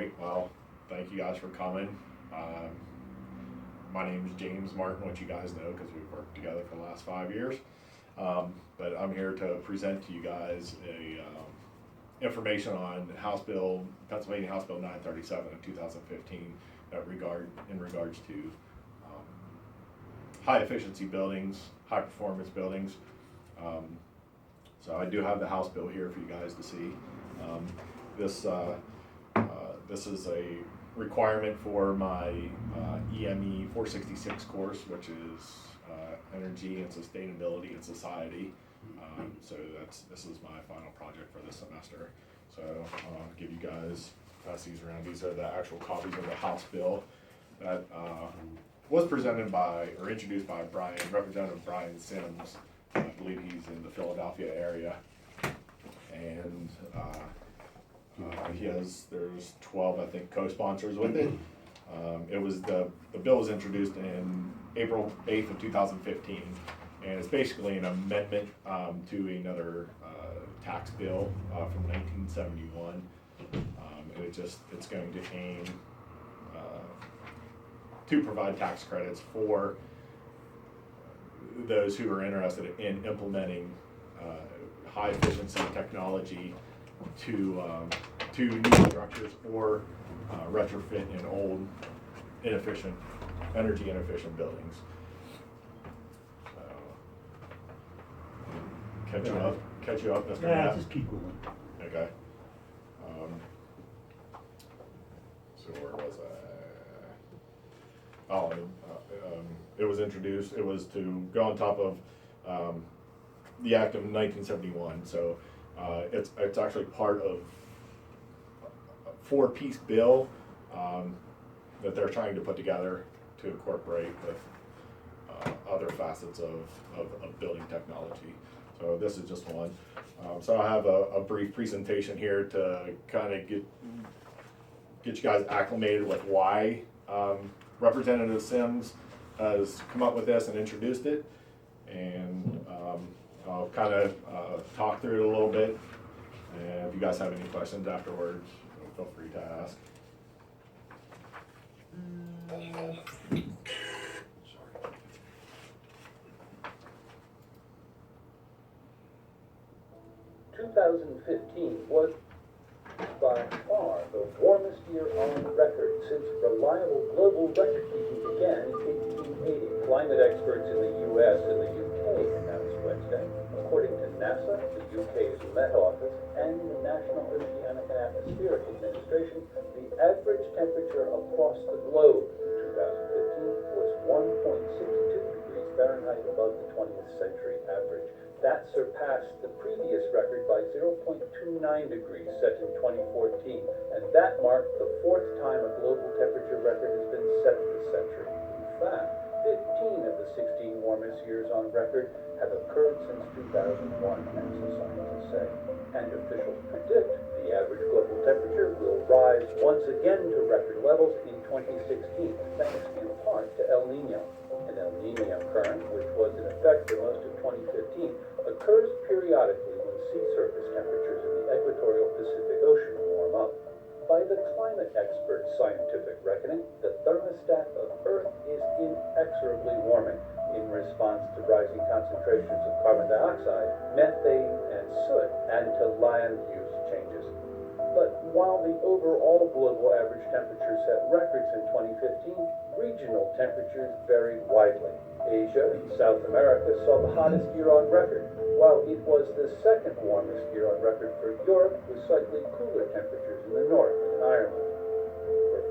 right, well, thank you guys for coming. Um, my name is James Martin, which you guys know because we've worked together for the last 5 years. But I'm here to present to you guys information on Pennsylvania House Bill 937 of 2015 in regards to high efficiency buildings, high performance buildings. So I do have the House bill here for you guys to see. This is a requirement for my EME 466 course, which is Energy and Sustainability in Society. So this is my final project for this semester. So I'll give you guys, pass these around. These are the actual copies of the House bill that was presented by, or introduced by Representative Brian Sims. I believe he's in the Philadelphia area. And there's 12, I think, co-sponsors with it. The bill was introduced in April 8th of 2015, and it's basically an amendment to another tax bill from 1971. And it's going to aim to provide tax credits for those who are interested in implementing high efficiency technology to new structures or retrofit in old energy inefficient buildings. So, catch you up, Mr. Yeah, Matt. just keep going. Okay. So where was I? It was introduced. It was to go on top of the Act of 1971. So it's actually part of a 4-piece bill that they're trying to put together to incorporate with other facets of building technology. So this is just one. So I have a brief presentation here to kind of get you guys acclimated with why Representative Sims has come up with this and introduced it, and I'll kind of talk through it a little bit, and if you guys have any questions afterwards, feel free to ask. 2015 was by far the warmest year on record since reliable global record keeping began in 1880. Climate experts in the US and the UK announced Wednesday, according to NASA, the UK's Met Office, and the National Oceanic and Atmospheric Administration, the average temperature across the globe in 2015 was 1.62 degrees Fahrenheit above the 20th century average. That surpassed the previous record by 0.29 degrees set in 2014, and that marked the 4th time a global temperature record has been set this century. In fact, 15 of the 16 warmest years on record have occurred since 2001, NASA scientists say. And officials predict the average global temperature will rise once again to record levels in 2016, thanks in part to El Nino. An El Nino current, which was in effect for most of 2015, occurs periodically when sea surface temperatures in the equatorial Pacific Ocean warm up. By the climate experts' scientific reckoning, the thermostat of Earth is inexorably warming in response to rising concentrations of carbon dioxide, methane, and soot, and to land use changes. But while the overall global average temperature set records in 2015, regional temperatures varied widely. Asia and South America saw the hottest year on record, while it was the second warmest year on record for Europe, with slightly cooler temperatures in the north and in Ireland.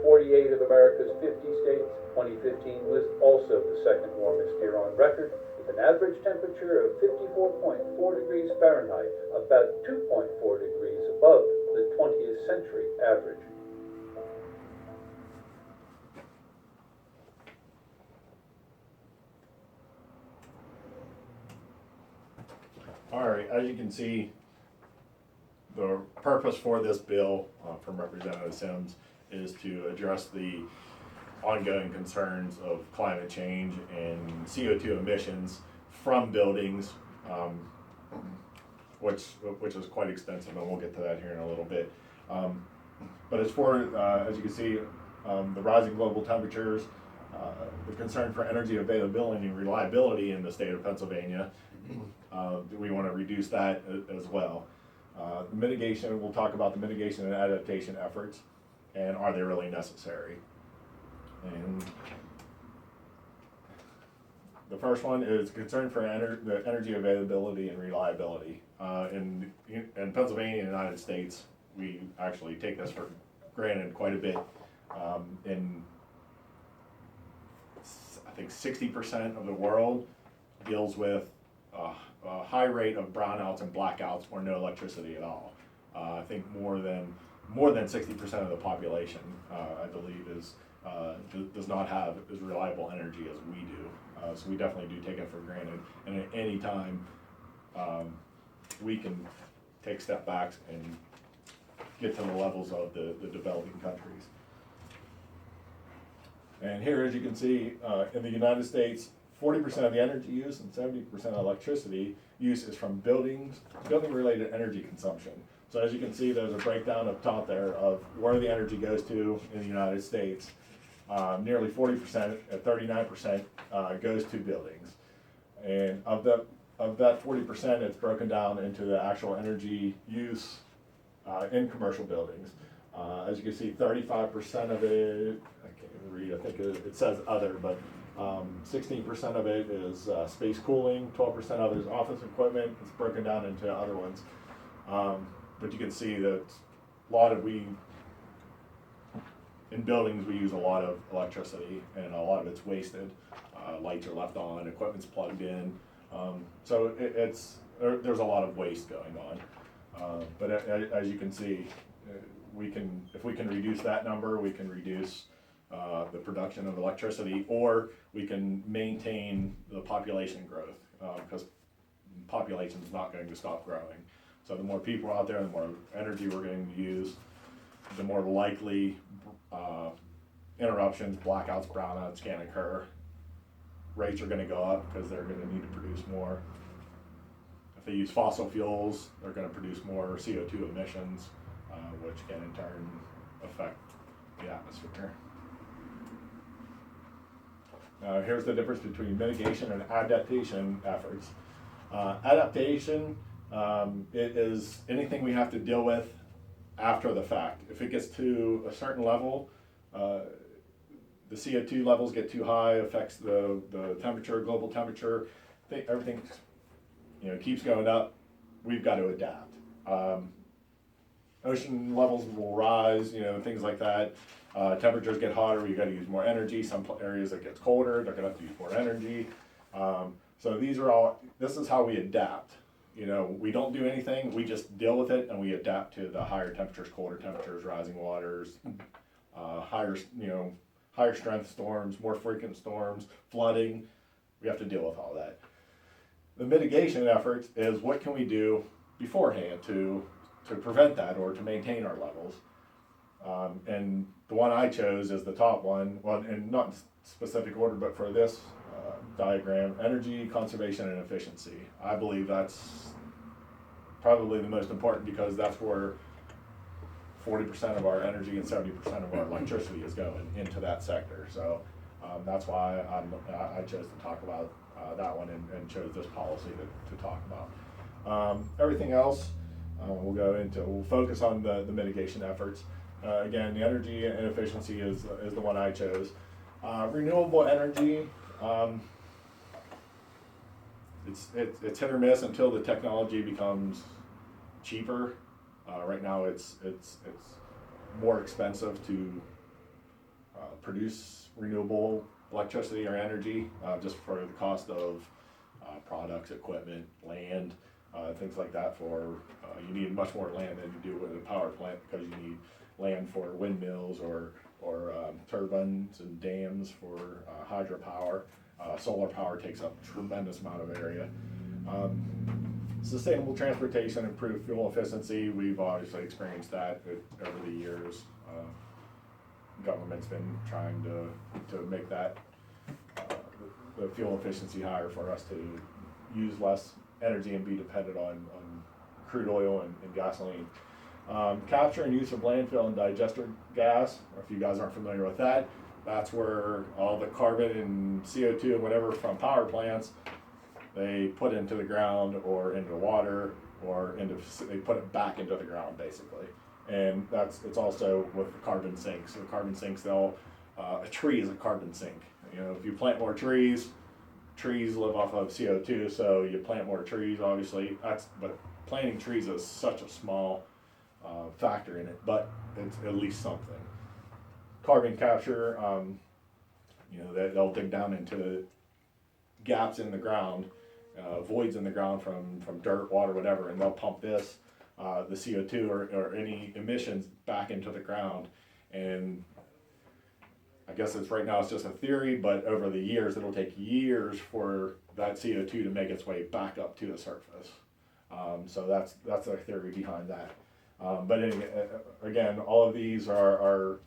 For 48 of America's 50 states, 2015 was also the second warmest year on record, with an average temperature of 54.4 degrees Fahrenheit, about 2.4 degrees above the 20th century average. All right, as you can see, the purpose for this bill from Representative Sims is to address the ongoing concerns of climate change and CO2 emissions from buildings, which is quite extensive, and we'll get to that here in a little bit. But it's for, as you can see, the rising global temperatures, the concern for energy availability and reliability in the state of Pennsylvania. We want to reduce that as well. Mitigation, we'll talk about the mitigation and adaptation efforts, and are they really necessary? And the first one is concern for the energy availability and reliability. In Pennsylvania and the United States, we actually take this for granted quite a bit. In I think 60% of the world deals with a high rate of brownouts and blackouts or no electricity at all. I think more than 60% of the population, I believe, does not have as reliable energy as we do. So we definitely do take it for granted. And at any time, we can take step backs and get to the levels of the developing countries. And here, as you can see, in the United States, 40% of the energy use and 70% of electricity use is from building-related energy consumption. So as you can see, there's a breakdown up top there of where the energy goes to in the United States. Nearly 40%, at 39%, goes to buildings. And of that 40%, it's broken down into the actual energy use in commercial buildings. As you can see, 35% of it, I can't even read, I think it says other, but 16% of it is space cooling, 12% of it is office equipment. It's broken down into other ones. But you can see that in buildings we use a lot of electricity and a lot of it's wasted. Lights are left on, equipment's plugged in. So there's a lot of waste going on. But as you can see, if we can reduce that number, we can reduce the production of electricity, or we can maintain the population growth, because population is not going to stop growing. So the more people out there, the more energy we're going to use, the more likely interruptions, blackouts, brownouts can occur. Rates are going to go up because they're going to need to produce more. If they use fossil fuels, they're going to produce more CO2 emissions, which can in turn affect the atmosphere. Here's the difference between mitigation and adaptation efforts. Adaptation, it is anything we have to deal with after the fact. If it gets to a certain level, the CO2 levels get too high, affects the temperature, global temperature, everything keeps going up, we've got to adapt. Ocean levels will rise, things like that. Temperatures get hotter, you've got to use more energy. Some areas it gets colder, they're going to have to use more energy. So this is how we adapt. We don't do anything, we just deal with it and we adapt to the higher temperatures, colder temperatures, rising waters, higher strength storms, more frequent storms, flooding. We have to deal with all that. The mitigation efforts is what can we do beforehand to prevent that or to maintain our levels. And the one I chose is the top one, well, and not in specific order, but for this diagram, energy, conservation, and efficiency. I believe that's probably the most important because that's where 40% of our energy and 70% of our electricity is going into that sector. So that's why I chose to talk about that one and chose this policy to talk about. Everything else we'll focus on the mitigation efforts. Again, the energy and efficiency is the one I chose. Renewable energy, it's hit or miss until the technology becomes cheaper. Right now it's more expensive to produce renewable electricity or energy, just for the cost of products, equipment, land, things like that. You need much more land than you do with a power plant because you need land for windmills or turbines and dams for hydropower. Solar power takes up a tremendous amount of area. Sustainable transportation, improved fuel efficiency, we've obviously experienced that over the years. Government's been trying to make that the fuel efficiency higher for us to use less energy and be dependent on crude oil and gasoline. Capture and use of landfill and digester gas, or if you guys aren't familiar with that, that's where all the carbon and CO2 and whatever from power plants, they put into the ground or into water or they put it back into the ground basically. And it's also with the carbon sinks. So the carbon sinks, a tree is a carbon sink. You know, if you plant more trees live off of CO2, so you plant more trees, obviously. But planting trees is such a small factor in it, but it's at least something. Carbon capture, you know, they'll dig down into gaps in the ground, voids in the ground from dirt, water, whatever, and they'll pump the CO2 or any emissions back into the ground. And I guess right now it's just a theory, but over the years, it'll take years for that CO2 to make its way back up to the surface. So that's our theory behind that. But again, all of these are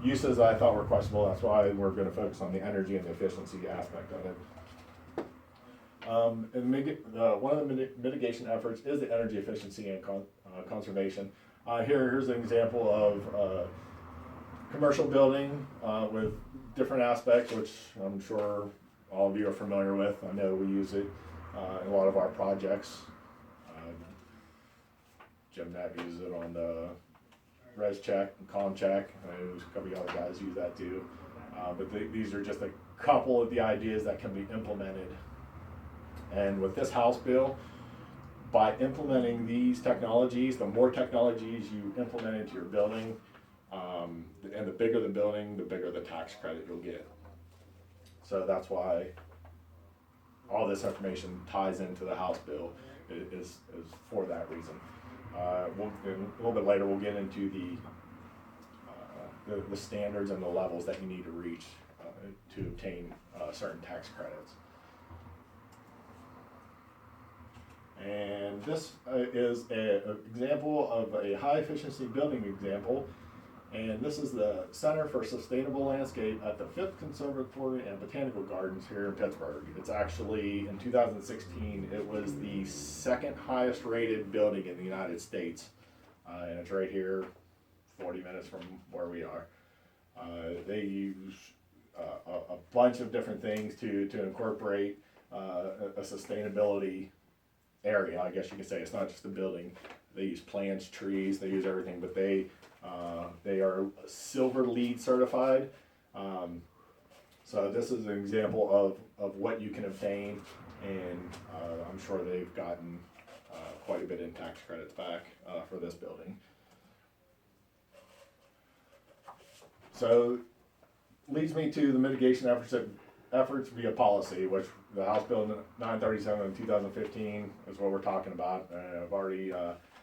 uses that I thought were questionable. That's why we're going to focus on the energy and the efficiency aspect of it. One of the mitigation efforts is the energy efficiency and conservation. Here's an example of commercial building with different aspects, which I'm sure all of you are familiar with. I know we use it in a lot of our projects. Jim Knapp uses it on the res check and com check. There's a couple of other guys use that too. But these are just a couple of the ideas that can be implemented. And with this House bill, by implementing these technologies, the more technologies you implement into your building, and the bigger the building, the bigger the tax credit you'll get. So that's why all this information ties into the House bill is for that reason. A little bit later, we'll get into the standards and the levels that you need to reach to obtain certain tax credits. And this is an example of a high efficiency building example. And this is the Center for Sustainable Landscape at the 5th Conservatory and Botanical Gardens here in Pittsburgh. It's actually, in 2016, it was the second highest rated building in the United States. And it's right here, 40 minutes from where we are. They use a bunch of different things to incorporate a sustainability area, I guess you could say. It's not just a building. They use plants, trees, they use everything, but they are Silver LEED certified. So this is an example of what you can obtain, and I'm sure they've gotten quite a bit in tax credits back for this building. So leads me to the mitigation efforts via policy, which the House Bill 937 in 2015 is what we're talking about. I've already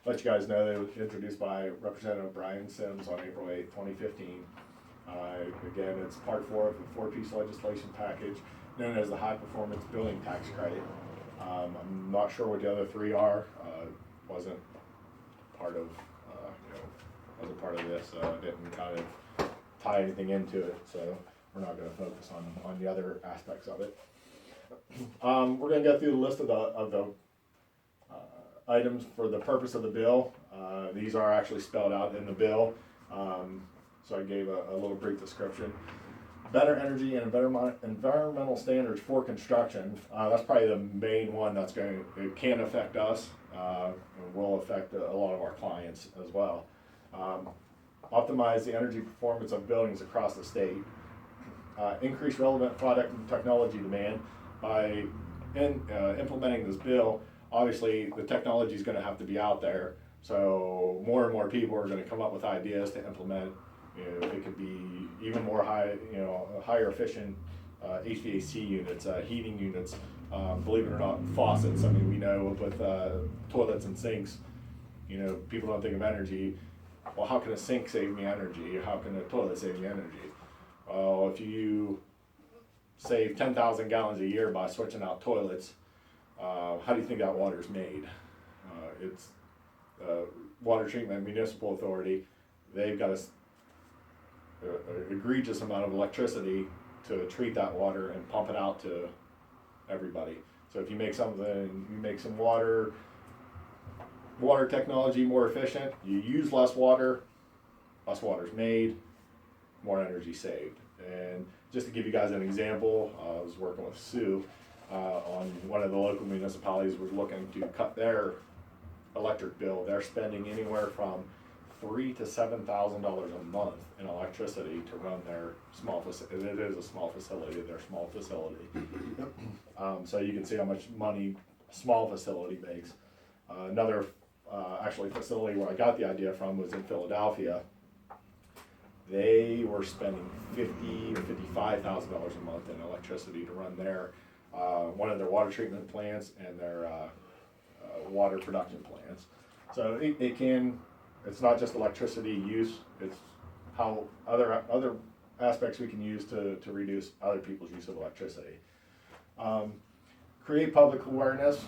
let you guys know that it was introduced by Representative Brian Sims on April 8, 2015. Again, it's part 4 of a 4-piece legislation package known as the High Performance Building Tax Credit. I'm not sure what the other 3 are. Wasn't part of wasn't part of this. Didn't kind of tie anything into it, so we're not going to focus on the other aspects of it. We're going to go through the list of the items for the purpose of the bill. These are actually spelled out in the bill, so I gave a little brief description. Better energy and environmental standards for construction. That's probably the main one it can affect us, and will affect a lot of our clients as well. Optimize the energy performance of buildings across the state. Increase relevant product and technology demand. By implementing this bill, obviously the technology is going to have to be out there, so more and more people are going to come up with ideas to implement. It could be even more higher efficient HVAC units, heating units. Believe it or not, faucets. I mean, we know with toilets and sinks, people don't think of energy. Well, how can a sink save me energy? How can a toilet save me energy? Well, if you save 10,000 gallons a year by switching out toilets, how do you think that water is made? It's Water Treatment Municipal Authority. They've got an egregious amount of electricity to treat that water and pump it out to everybody. So if you make some water water technology more efficient, you use less water's made, more energy saved. And just to give you guys an example, I was working with Sue on one of the local municipalities was looking to cut their electric bill. They're spending anywhere from $3,000 to $7,000 a month in electricity to run their small facility. It is a small facility, their small facility. So you can see how much money a small facility makes. Another actually facility where I got the idea from was in Philadelphia. They were spending $50,000 to $55,000 a month in electricity to run their one of their water treatment plants and their water production plants. So it's not just electricity use, it's how other aspects we can use to reduce other people's use of electricity. Create public awareness.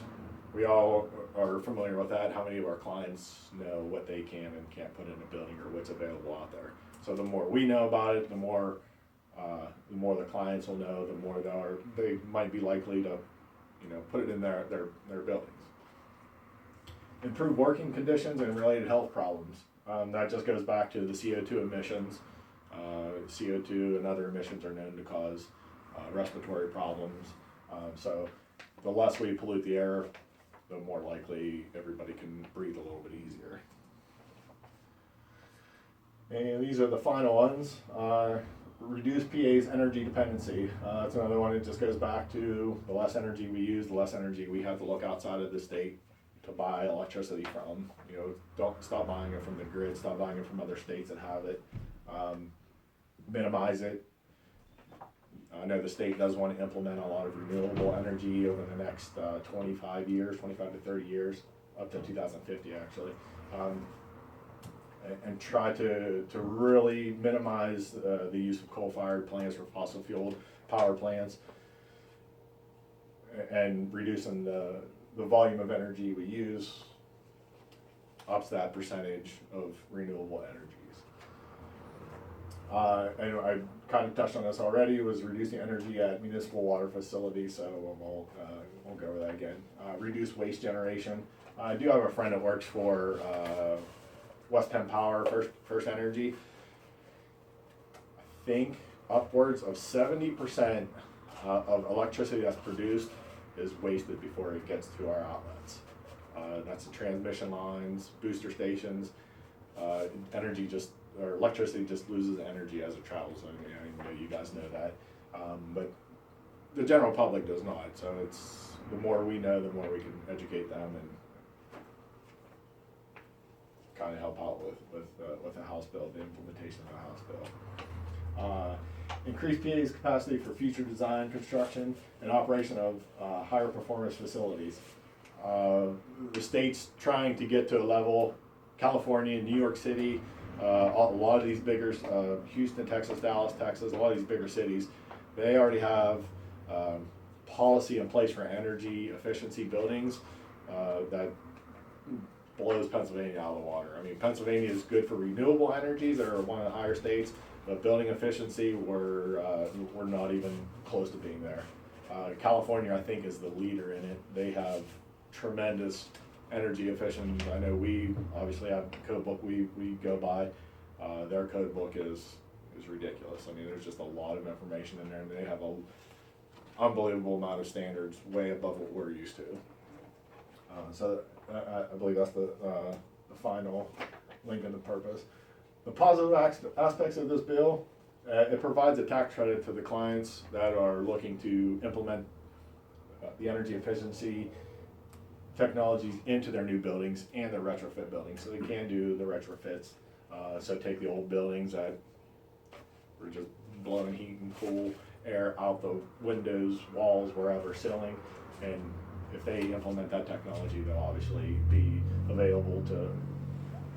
We all are familiar with that. How many of our clients know what they can and can't put in a building or what's available out there? So the more we know about it, the more the clients will know, the more they might be likely to, put it in their buildings. Improve working conditions and related health problems. That just goes back to the CO2 emissions. CO2 and other emissions are known to cause respiratory problems. So the less we pollute the air, the more likely everybody can breathe a little bit easier. And these are the final ones. Reduce PA's energy dependency. That's another one. It just goes back to the less energy we use, the less energy we have to look outside of the state to buy electricity from. Don't stop buying it from the grid. Stop buying it from other states that have it. Minimize it. I know the state does want to implement a lot of renewable energy over the next 25 to 30 years, up to 2050 actually. And try to really minimize the use of coal-fired plants or fossil fuel power plants, and reducing the volume of energy we use ups that percentage of renewable energies. And I kind of touched on this already, was reducing energy at municipal water facilities, so we'll go over that again. Reduce waste generation. I do have a friend that works for West Penn Power, First Energy. I think upwards of 70% of electricity that's produced is wasted before it gets to our outlets. That's the transmission lines, booster stations. Electricity just loses energy as it travels. I know you guys know that, but the general public does not. So it's the more we know, the more we can educate them and kind of help out with the House bill, the implementation of the House bill. Increase PA's capacity for future design, construction, and operation of higher performance facilities. The state's trying to get to a level, California, New York City, a lot of these bigger, Houston, Texas, Dallas, Texas, a lot of these bigger cities, they already have policy in place for energy efficiency buildings that blows Pennsylvania out of the water. I mean, Pennsylvania is good for renewable energies. They're one of the higher states, but building efficiency, we're not even close to being there. California, I think, is the leader in it. They have tremendous energy efficient. I know we obviously have a code book we go by. Their code book is ridiculous. I mean, there's just a lot of information in there, and they have an unbelievable amount of standards, way above what we're used to. So I believe that's the final link in the purpose. The positive aspects of this bill, it provides a tax credit to the clients that are looking to implement the energy efficiency technologies into their new buildings and their retrofit buildings. So they can do the retrofits. So take the old buildings that were just blowing heat and cool air out the windows, walls, wherever, ceiling, and if they implement that technology, they'll obviously be available to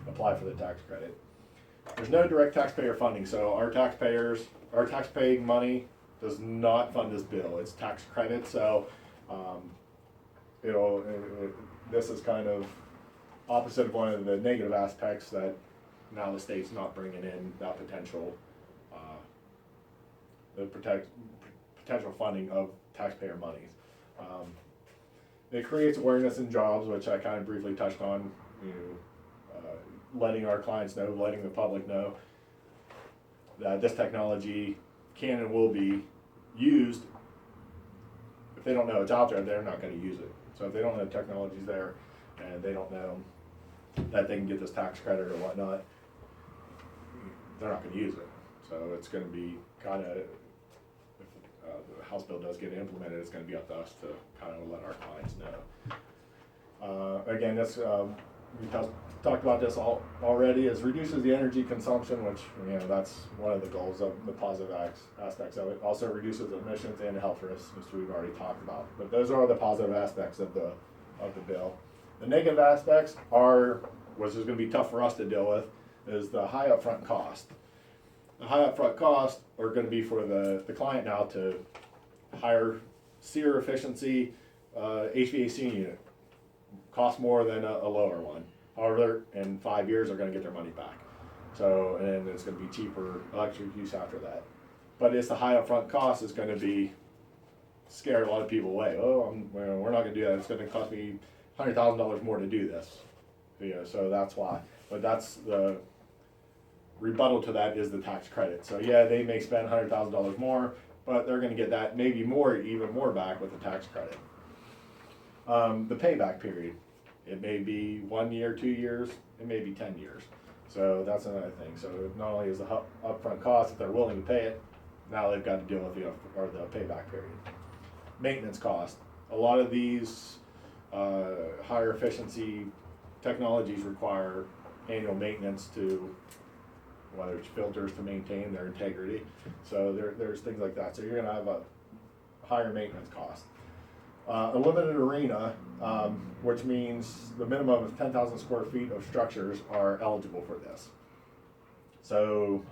apply for the tax credit. There's no direct taxpayer funding, so our taxpaying money does not fund this bill. It's tax credit, so this is kind of opposite of one of the negative aspects that now the state's not bringing in that potential potential funding of taxpayer monies. It creates awareness and jobs, which I kind of briefly touched on. you letting our clients know, letting the public know that this technology can and will be used. If they don't know it's out there, they're not going to use it. So if they don't know the technology's there and they don't know that they can get this tax credit or whatnot, they're not going to use it. So it's going to be kind of, if the House bill does get implemented, it's going to be up to us to kind of let our clients know. Again, this we talked about this already. Is reduces the energy consumption, which that's one of the goals of the positive aspects of it. Also reduces emissions and health risks, which we've already talked about. But those are the positive aspects of the bill. The negative aspects are, which is going to be tough for us to deal with, is the high upfront cost. The high upfront costs are going to be for the client now to hire SEER efficiency HVAC unit. Cost more than a lower one. However, in 5 years, they're going to get their money back. So, and it's going to be cheaper electric use after that. But it's the high upfront cost is going to be scare a lot of people away. Oh, we're not going to do that. It's going to cost me $100,000 more to do this. So that's why. But that's the rebuttal to that is the tax credit. So yeah, they may spend $100,000 more, but they're going to get that maybe even more back with the tax credit. The payback period. It may be 1 year, 2 years, it may be 10 years. So that's another thing. So not only is the upfront cost, if they're willing to pay it, now they've got to deal with the payback period. Maintenance cost. A lot of these higher efficiency technologies require annual maintenance to, whether it's filters to maintain their integrity. So there's things like that. So you're going to have a higher maintenance cost. A limited arena, which means the minimum of 10,000 square feet of structures are eligible for this. So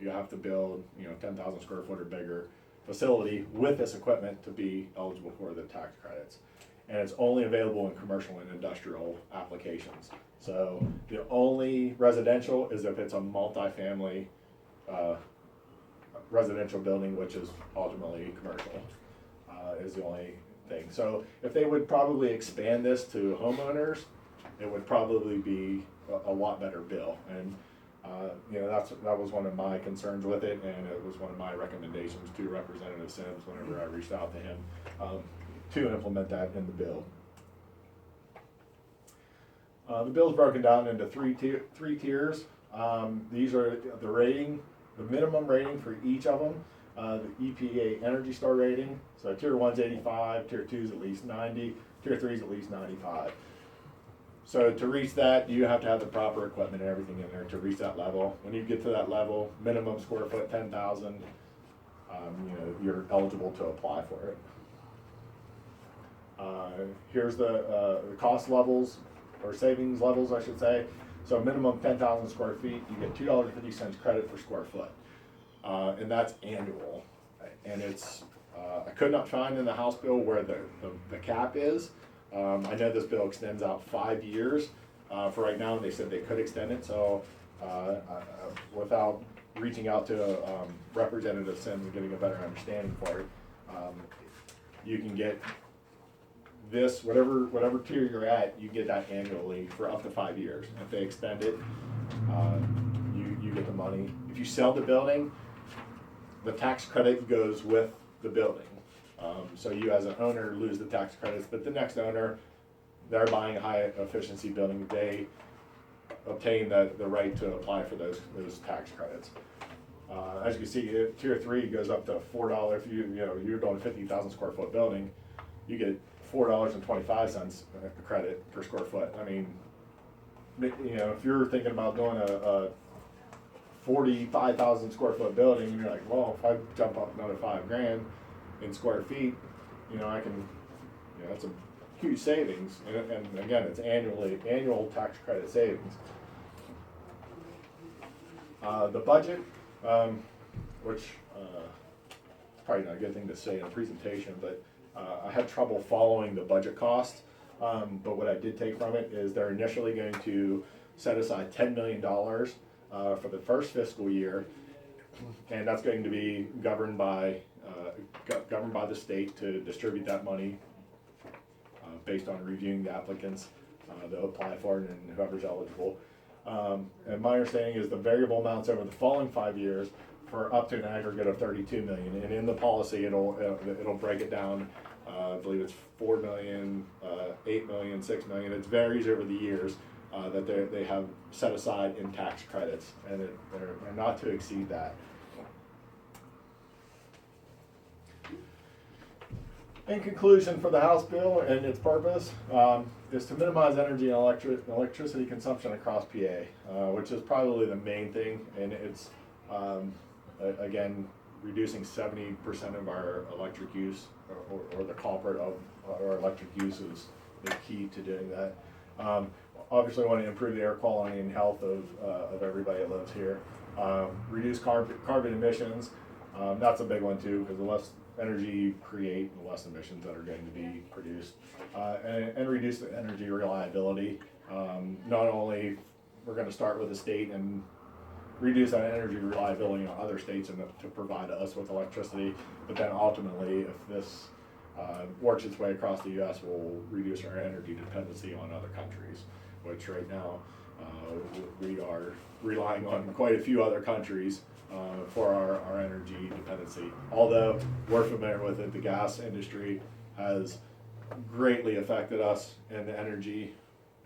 you have to build, 10,000 square foot or bigger facility with this equipment to be eligible for the tax credits. And it's only available in commercial and industrial applications. So the only residential is if it's a multifamily residential building, which is ultimately commercial. Is the only thing. So if they would probably expand this to homeowners, it would probably be a lot better bill. And that was one of my concerns with it, and it was one of my recommendations to Representative Sims whenever I reached out to him to implement that in the bill. The bill is broken down into three tiers. These are the rating, the minimum rating for each of them. The EPA Energy Star rating. So tier 1's 85, tier 2's at least 90, tier 3's at least 95. So to reach that, you have to have the proper equipment and everything in there to reach that level. When you get to that level, minimum square foot 10,000, you're eligible to apply for it. Here's the cost levels, or savings levels, I should say. So minimum 10,000 square feet, you get $2.50 credit per square foot. And that's annual, and it's I could not find in the House bill where the cap is. I know this bill extends out 5 years for right now, and they said they could extend it. So without reaching out to Representative Sims and getting a better understanding for it, you can get this whatever tier you're at, you get that annually for up to 5 years. If they extend it, you get the money. If you sell the building, the tax credit goes with the building. So you as an owner lose the tax credits, but the next owner, they're buying a high efficiency building, they obtain the right to apply for those tax credits. As you can see, tier 3 goes up to $4. If you're doing a 50,000 square foot building, you get $4.25 credit per square foot. I mean, if you're thinking about doing a 45,000 square foot building, and you're like, well, if I jump up another $5,000 in square feet, I can, that's a huge savings. And again, it's annual tax credit savings. The budget, which is probably not a good thing to say in a presentation, but I had trouble following the budget costs. But what I did take from it is they're initially going to set aside $10 million for the first fiscal year, and that's going to be governed by the state to distribute that money based on reviewing the applicants' they'll apply for it, and whoever's eligible. And my understanding is the variable amounts over the following 5 years for up to an aggregate of 32 million. And in the policy, it'll break it down. I believe it's 4 million, 8 million, 6 million. It varies over the years that they have set aside in tax credits, and they're not to exceed that. In conclusion, for the House bill and its purpose is to minimize energy and electricity consumption across PA, which is probably the main thing, and it's again reducing 70% of our electric use, or the culprit of our electric use is key to doing that. Obviously, want to improve the air quality and health of everybody that lives here. Reduce carbon emissions. That's a big one too, because the less energy you create, the less emissions that are going to be produced, and reduce the energy reliability. Not only we're going to start with the state and reduce that energy reliability on other states and to provide us with electricity, but then ultimately, if this works its way across the U.S., we'll reduce our energy dependency on other countries, which right now we are relying on quite a few other countries for our energy dependency. Although we're familiar with it, the gas industry has greatly affected us in the energy.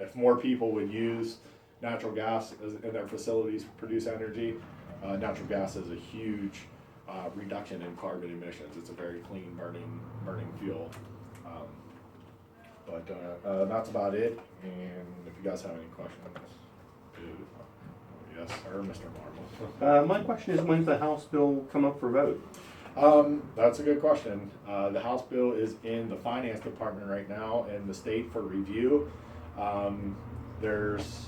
If more people would use natural gas in their facilities to produce energy, natural gas is a huge reduction in carbon emissions. It's a very clean burning fuel. But that's about it. And if you guys have any questions, yes, sir, Mr. Marble. My question is, when's the House bill come up for vote? That's a good question. The House bill is in the Finance Department right now in the state for review. There's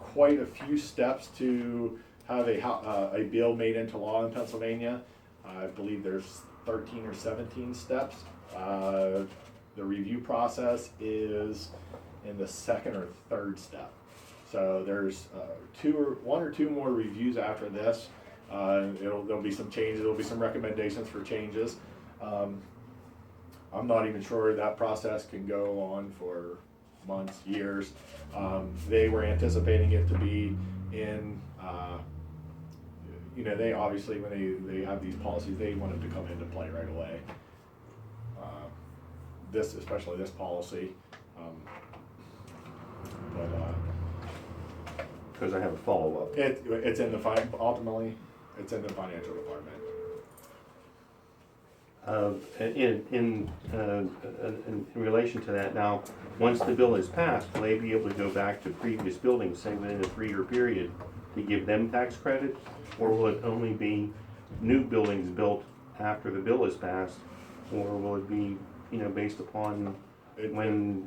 quite a few steps to have a bill made into law in Pennsylvania. I believe there's 13 or 17 steps. The review process is in the second or third step. So there's one or two more reviews after this. There'll be some changes. There'll be some recommendations for changes. I'm not even sure that process can go on for months, years. They were anticipating it to be in. They obviously, when they have these policies, they want it to come into play right away. Especially this policy. Because I have a follow-up. It's in the ultimately, it's in the financial department. In relation to that, now, once the bill is passed, will they be able to go back to previous buildings, say within a 3-year period, to give them tax credit? Or will it only be new buildings built after the bill is passed? Or will it be, based upon when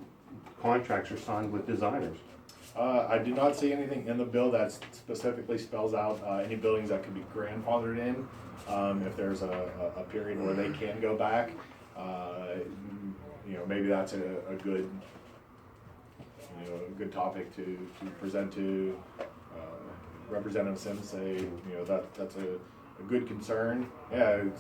contracts are signed with designers? I do not see anything in the bill that specifically spells out any buildings that can be grandfathered in. If there's a period where they can go back, maybe that's a good, good topic to present to Representative Sims. Say, that's a good concern. Yeah, it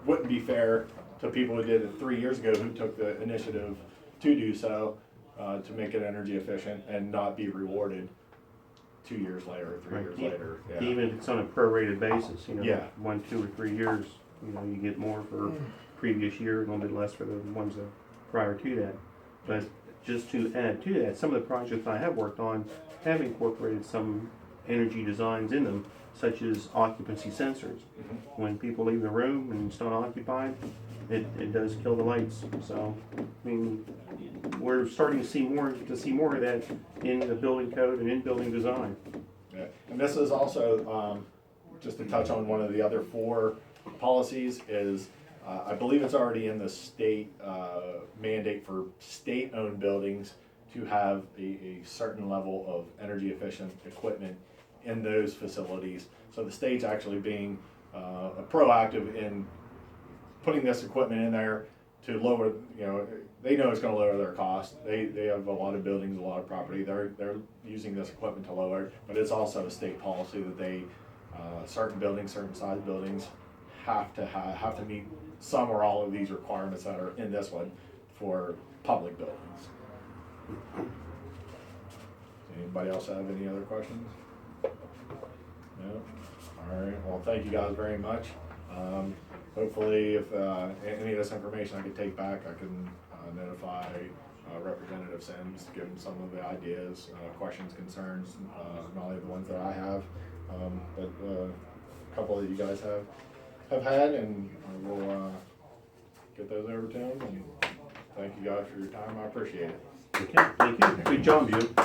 wouldn't be fair to people who did it 3 years ago who took the initiative to do so. To make it energy efficient and not be rewarded 2 years later or 3 years later. Yeah. Even if it's on a prorated basis, Yeah. 1, 2, or 3 years, you get more for previous year, a little bit less for the ones that prior to that. But just to add to that, some of the projects I have worked on have incorporated some energy designs in them, such as occupancy sensors. Mm-hmm. When people leave the room and it's not occupied, it does kill the lights. So, we're starting to see more of that in the building code and in building design. Yeah. And this is also, just to touch on one of the other 4 policies is, I believe it's already in the state mandate for state-owned buildings to have a certain level of energy efficient equipment in those facilities. So the state's actually being proactive in putting this equipment in there to lower, they know it's going to lower their cost. They have a lot of buildings, a lot of property. They're using this equipment to lower it, but it's also a state policy that they certain buildings, certain size buildings have to meet some or all of these requirements that are in this one for public buildings. Anybody else have any other questions? No? Alright, well, thank you guys very much. Hopefully, if any of this information I could take back, I can notify Representative Sims, give him some of the ideas, questions, concerns, not only the ones that I have, but a couple that you guys have had, and we'll get those over to him. And thank you guys for your time. I appreciate it. Okay, thank you. Good job, you.